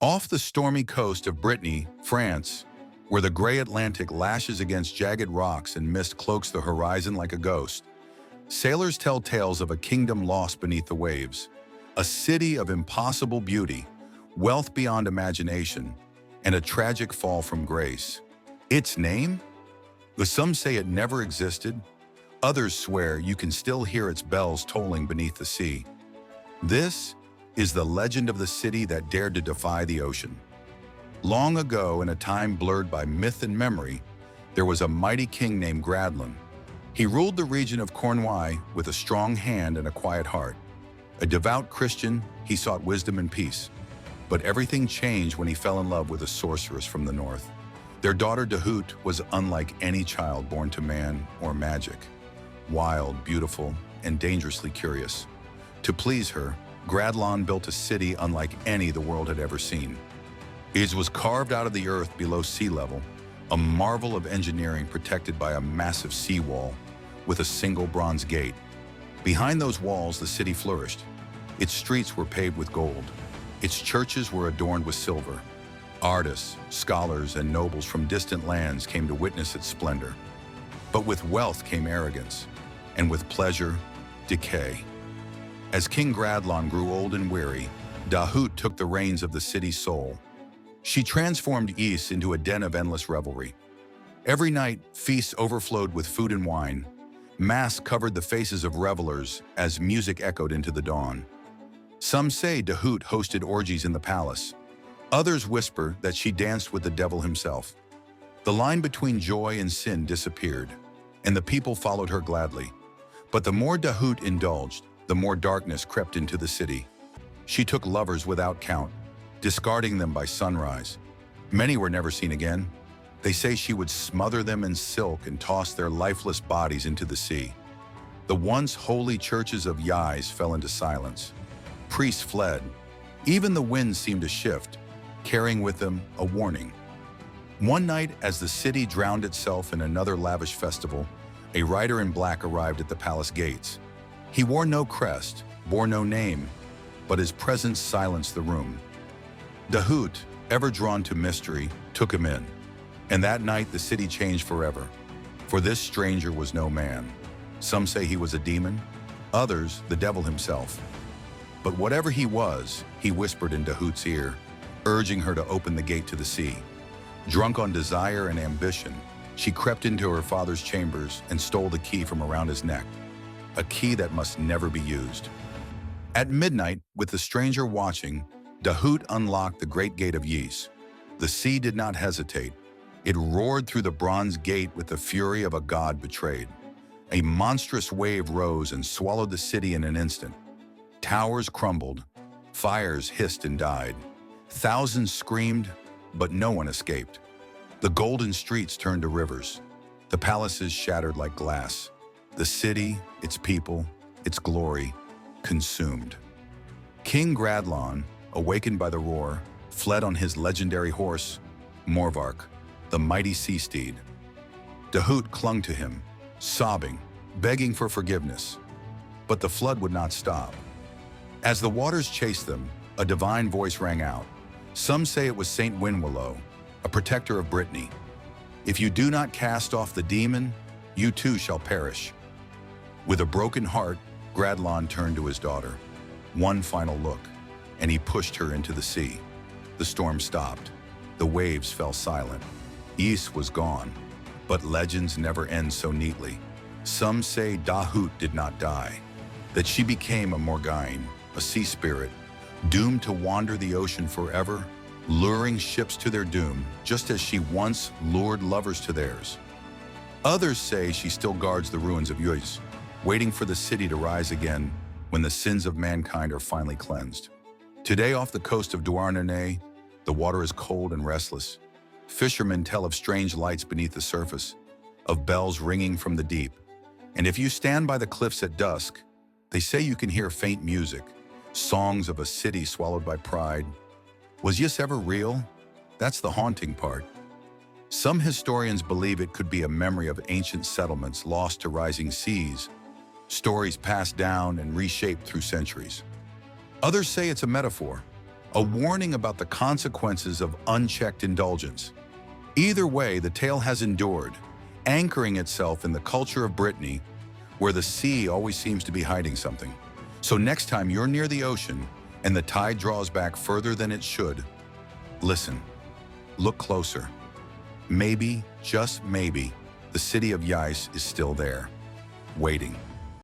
Off the stormy coast of Brittany, France, where the gray Atlantic lashes against jagged rocks and mist cloaks the horizon like a ghost, sailors tell tales of a kingdom lost beneath the waves, a city of impossible beauty, wealth beyond imagination, and a tragic fall from grace. Its name? Some say it never existed. Others swear you can still hear its bells tolling beneath the sea. This is the legend of the city that dared to defy the ocean. Long ago, in a time blurred by myth and memory, there was a mighty king named Gradlon. He ruled the region of Cornwall with a strong hand and a quiet heart. A devout Christian, he sought wisdom and peace. But everything changed when he fell in love with a sorceress from the north. Their daughter Dahut was unlike any child born to man or magic. Wild, beautiful, and dangerously curious. To please her, Gradlon built a city unlike any the world had ever seen. It was carved out of the earth below sea level, a marvel of engineering protected by a massive seawall with a single bronze gate. Behind those walls, the city flourished. Its streets were paved with gold. Its churches were adorned with silver. Artists, scholars, and nobles from distant lands came to witness its splendor. But with wealth came arrogance, and with pleasure, decay. As King Gradlon grew old and weary, Dahut took the reins of the city's soul. She transformed East into a den of endless revelry. Every night, feasts overflowed with food and wine. Masks covered the faces of revelers as music echoed into the dawn. Some say Dahut hosted orgies in the palace. Others whisper that she danced with the devil himself. The line between joy and sin disappeared, and the people followed her gladly. But the more Dahut indulged, the more darkness crept into the city. She took lovers without count, discarding them by sunrise. Many were never seen again. They say she would smother them in silk and toss their lifeless bodies into the sea. The once holy churches of Yais fell into silence. Priests fled. Even the winds seemed to shift, carrying with them a warning. One night, as the city drowned itself in another lavish festival, a rider in black arrived at the palace gates. He wore no crest, bore no name, but his presence silenced the room. Dahut, ever drawn to mystery, took him in. And that night the city changed forever. For this stranger was no man. Some say he was a demon, others the devil himself. But whatever he was, he whispered in Dahut's ear, urging her to open the gate to the sea. Drunk on desire and ambition, she crept into her father's chambers and stole the key from around his neck, a key that must never be used. At midnight, with the stranger watching, Dahut unlocked the great gate of Yais. The sea did not hesitate. It roared through the bronze gate with the fury of a god betrayed. A monstrous wave rose and swallowed the city in an instant. Towers crumbled, fires hissed and died. Thousands screamed, but no one escaped. The golden streets turned to rivers. The palaces shattered like glass. The city, its people, its glory, consumed. King Gradlon, awakened by the roar, fled on his legendary horse, Morvark, the mighty sea steed. Dahut clung to him, sobbing, begging for forgiveness. But the flood would not stop. As the waters chased them, a divine voice rang out. Some say it was Saint Windwillow, a protector of Brittany. If you do not cast off the demon, you too shall perish. With a broken heart, Gradlon turned to his daughter. One final look, and he pushed her into the sea. The storm stopped. The waves fell silent. Yais was gone, but legends never end so neatly. Some say Dahut did not die, that she became a Morgaine, a sea spirit, doomed to wander the ocean forever, luring ships to their doom, just as she once lured lovers to theirs. Others say she still guards the ruins of Yais, waiting for the city to rise again when the sins of mankind are finally cleansed. Today, off the coast of Douarnenez, the water is cold and restless. Fishermen tell of strange lights beneath the surface, of bells ringing from the deep. And if you stand by the cliffs at dusk, they say you can hear faint music, songs of a city swallowed by pride. Was Yais ever real? That's the haunting part. Some historians believe it could be a memory of ancient settlements lost to rising seas, stories passed down and reshaped through centuries. Others say it's a metaphor, a warning about the consequences of unchecked indulgence. Either way, the tale has endured, anchoring itself in the culture of Brittany, where the sea always seems to be hiding something. So next time you're near the ocean and the tide draws back further than it should, listen, look closer. Maybe, just maybe, the city of Yais is still there, waiting.